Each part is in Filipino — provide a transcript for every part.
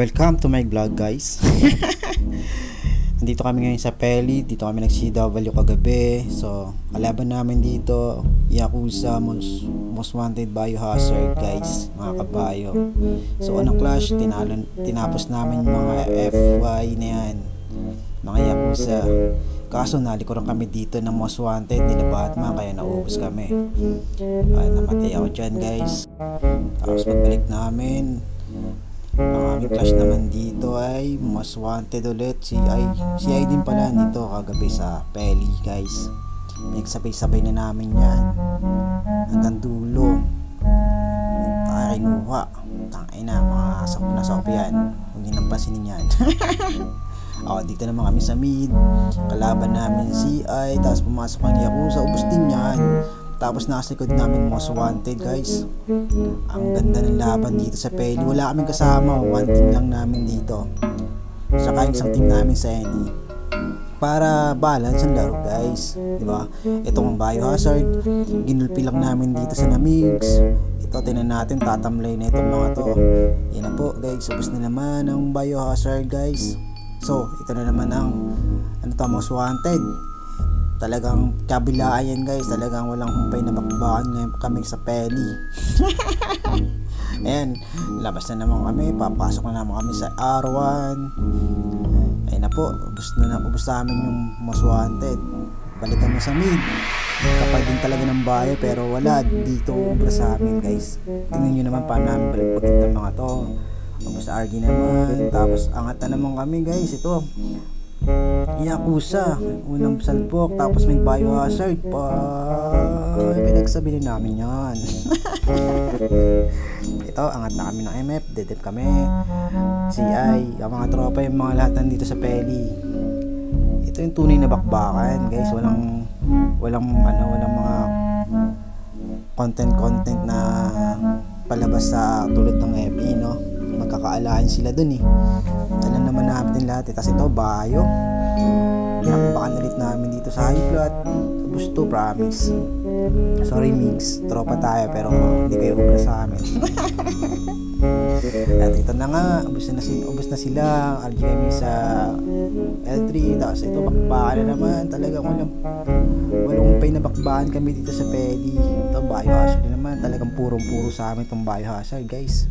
Welcome to my vlog, guys. Nandito kami ngayon sa Peli. Dito kami nag-CW kagabi. So, kalaban namin dito Yakuza Most Wanted Biohazard, guys, mga kabayo. So, unang clash, tinapos namin mga FY na yan, mga Yakuza. Kaso nalikuran kami dito ng Most Wanted nila Batman, kaya naubos kami. Namatay ako dyan, guys. Tapos pagbalik namin, ang aming clash naman dito ay Most Wanted ulit. Si I din pala nito kagabi sa Peli, guys. Nagsabay-sabay na namin yan hanggang dulo. Ay, kinuha. Tangay na, mga sakop yan. Huwag nyo nang pasinin yan. Dito naman kami sa mid. Kalaban namin si I. Tapos pumasok ang Yakuza. Ubus din yan. Tapos nasa likod namin Most Wanted, guys. Ang ganda ng laban dito sa Peli. Wala kaming kasama, one team lang namin dito. Saka yung isang team namin sa Eni. Para balance ang laro, guys, diba? Itong Biohazard, ginulpi lang namin dito sa Namix. Ito, tinan natin, tatamlay na itong mga to. Yan na po, guys. Ubus na naman ang Biohazard, guys. So, ito na naman ang Most Wanted. Talagang kabilaan yan, guys. Talagang walang humpay na bakbakan ngayon kami sa Peli. Ayan, labas na naman kami. Papasok na naman kami sa R1. Ayan na po, ubus namin yung Most Wanted. Balik kami sa mid. Kapal din talaga ng bayo, pero wala dito ubra sa amin, guys. Tingnan nyo naman paano namin balik-bagit ng mga to. Ubus sa RG naman. Tapos angat na naman kami, guys. Ito Yakuza, unang salpok, tapos may Biohazard pa. Pinagsabi na namin yan. Ito, angat na kami ng MF, dedep kami. CI, ang mga tropa, yung mga lahat nandito sa Peli. Ito yung tunay na bakbakan, guys. Walang mga content na palabas sa tulad ng FE, no? Magkakaalahan sila dun eh. Alam naman natin lahat eh. Tapos ito, Bayo. Pinakbakan ulit namin dito sa high plot. Ubus to, promise. Sorry, Mix. Tropa tayo pero hindi kayo ubra sa amin. At ito na nga, ubus na sila. RGM sa L3. Tapos ito, bakbakan na naman. Talagang walang pay na bakbakan kami dito sa Peli. Ito, Biohazard na naman. Talagang purong-puro sa amin itong Biohazard, guys.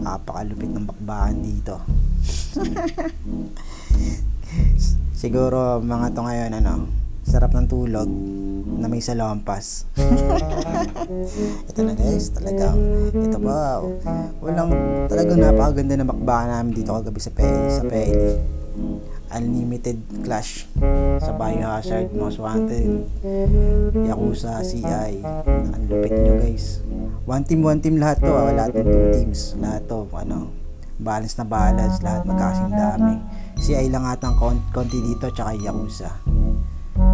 Apakalupit ng bakbakan dito. Siguro mga to ngayon sarap ng tulog na may salampas. Ito na, guys, talagang ito ba, talagang napakaganda na bakbakan namin dito kagabi sa Peli. Unlimited clash sa Biohazard, Most Wanted, Yakuza, CI. Ang lupit nyo, guys. One team lahat to. Wala itong two teams. Lahat to, balance na balance. Lahat magkasing dami. CI lang atang konti dito, tsaka Yakuza.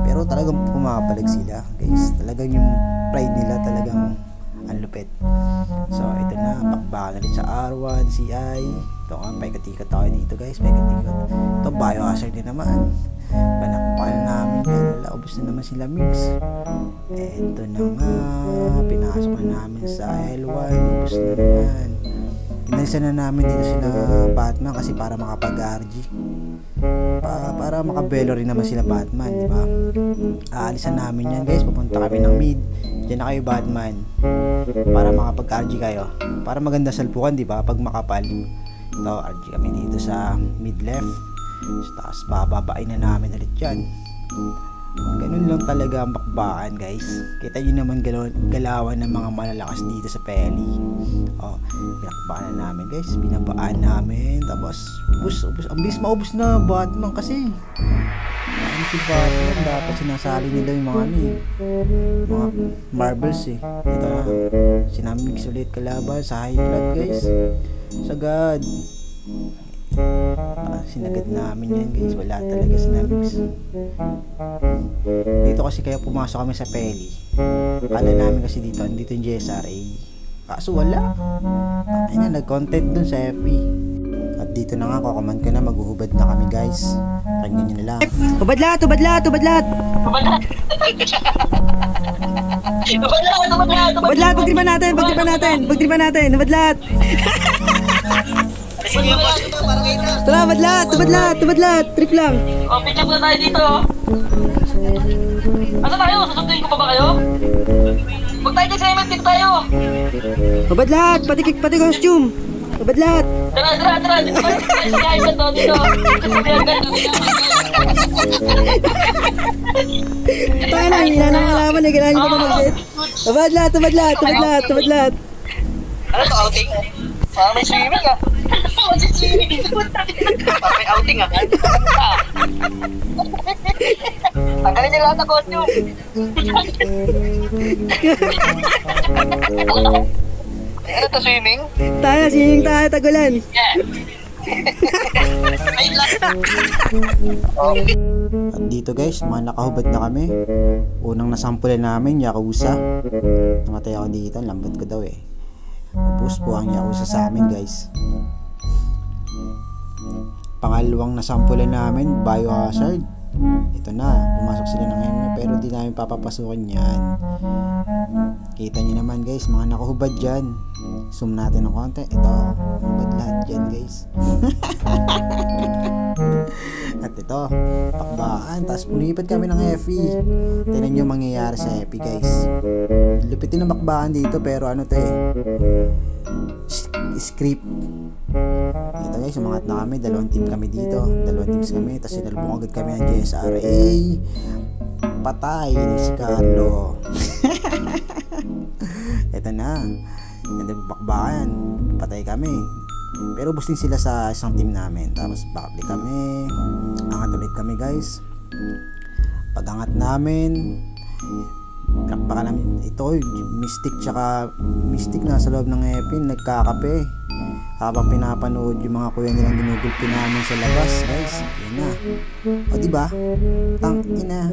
Pero talagang pumapalag sila, guys. Talagang yung pride nila talagang ang lupit. So, ito na. Bakbakan ulit sa R1, CI. Ito nga, paikot-ikot tayo dito, guys. Paikot-ikot. Ito, Biohazard din naman. Panakpakan namin yan. Wala, ubos na naman sila, Mix. Ito na nga. Pinasok na namin sa L1. Ubos na naman. Inalisan na namin dito sila Batman kasi para makapag-RG. Para makabelo rin naman sila Batman, di ba? Aalisan namin yan, guys. Pupunta kami ng mid. Diyan na kayo, Batman. Para makapag-RG kayo. Para maganda salpukan, di ba? Pag makapal. Ito, RG kami dito sa mid left. Tapos bababain na namin ulit yan. Ganun lang talaga ang bakbakan, guys. Kita nyo naman galawan ng mga malalakas dito sa Peli. Binakbaan na namin, guys. Binabaan namin. Tapos ubus. Ang bilis maubos na Batman kasi. Si Batman, dapat sinasali nila yung mga mga marbles eh. Ito na, sinamix ulit kalaban sa high blood, guys. Sagad. Sinagad namin yan, guys. Wala talaga sinamix. Dito kasi kaya pumasok kami sa Peli. Akala namin kasi dito yung GSRA. Kaso wala. Ayun na, nag-content dun sa FB. At dito na nga, kukuman ko na, maghuhubad na kami, guys. Pakinggan nyo na lang. Hubad lahat! Pagtripan natin! Hubad lahat! Sige yung boss ko para kita. Tara, tumadlat. Trip lang. O, pitch up na tayo dito. Asa tayo? Susunduin ko pa ba kayo? Huwag tayo sa cement, dito tayo. Tumadlat, pati costume. Tumadlat. Tara. Dito tayo. Kaya ito dito. Tayo na, hina na malaman eh. Kailangan ko pa mag-set. Tumadlat. Ano to, outing? Parang may swimming ah. Parang may outing ah. Tanggalin niyo lahat ng costume. Ano to, swimming? Swimming tayo, tagulan. Ay, lang. At dito guys, mga nakahubad na kami. Unang nasampulan namin, Yakuza. Namatay ako dito, lambat ko daw eh. Ubus po ang Yakuza sa amin guys. Pangalawang nasampulan namin, Biohazard. Ito na, pumasok sila ng MF pero di namin papapasukin yan. Kita nyo naman guys, mga nakahubad dyan. Zoom natin ng konti. Ito, hubad lahat dyan guys. At ito, pakbaan. Tapos pulipat kami ng FE. Tignan nyo mangyayari sa FE guys. Lupitin ng bakbaan dito pero ano to eh, script. Ito guys, umangat na kami. Dalawang team kami dito. Dalawang teams kami. Tapos sinalbong agad kami ng GSRA. Patay si Carlo. Ito na. Bakbakan. Patay kami. Pero ubos din sila sa isang team namin. Tapos backli kami. Angat ulit kami guys. Pag-angat namin, baka namin ito Mystic na sa loob ng Epin nagkakape habang pinapanood yung mga kuya nilang ginugulpi namin sa labas guys. Yan na, o diba, tangina,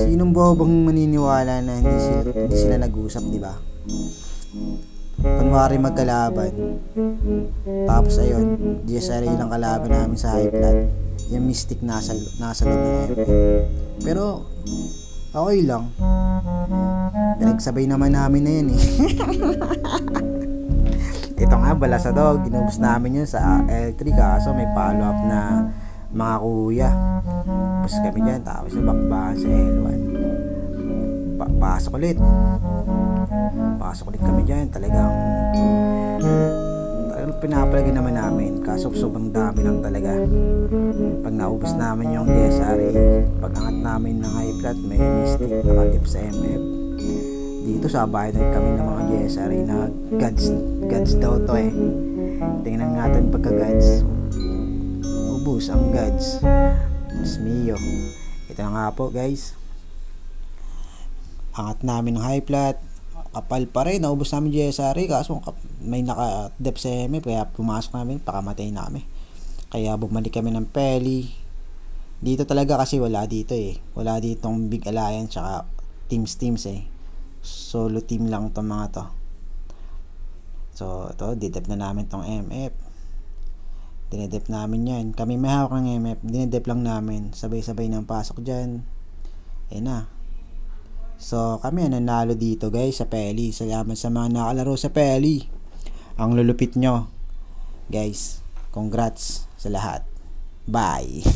sinong bobong maniniwala na hindi sila nag-usap, diba? Kunwari magkalaban, tapos ayun, GSRA lang kalaban namin sa high plat, yung Mystic nasa loob ng Epin. Pero okay lang, pinagsabay naman namin na yun eh. Ito nga, Balasadog, ginubos namin yun sa L3 kaso may follow up na mga kuya. Tapos kami dyan, tapos yung bakbahan sa L1. Pasok ulit kami dyan. Talagang pinapalagay naman namin kaso sobrang dami lang talaga. Pag naubos namin yung DSRA, pag angat namin ng high plat, may Mystic nakatip sa MF. Dito sabayan na kami ng mga GSRA na gods daw to eh. Tingnan natin pagka-gods. Ubus ang gods. Smio. Ito na nga po guys. Angat namin ng high plat. Kapal pa rin. Naubos namin GSRA kaso may naka-dep sa MF kaya pumasok namin. Pakamatay na kami. Kaya bumalik kami ng Peli. Dito talaga kasi wala dito eh. Wala ditong Big Alliance tsaka teams eh. Solo team lang itong mga to. So ito, didep na namin tong MF. Dinedep namin yan. Kami may hawak ng MF, dinedep lang namin. Sabay-sabay ng pasok dyan. Ayun na. So kami nanalo dito guys sa Peli. Salamat sa mga nakalaro sa Peli. Ang lulupit nyo guys. Congrats sa lahat. Bye.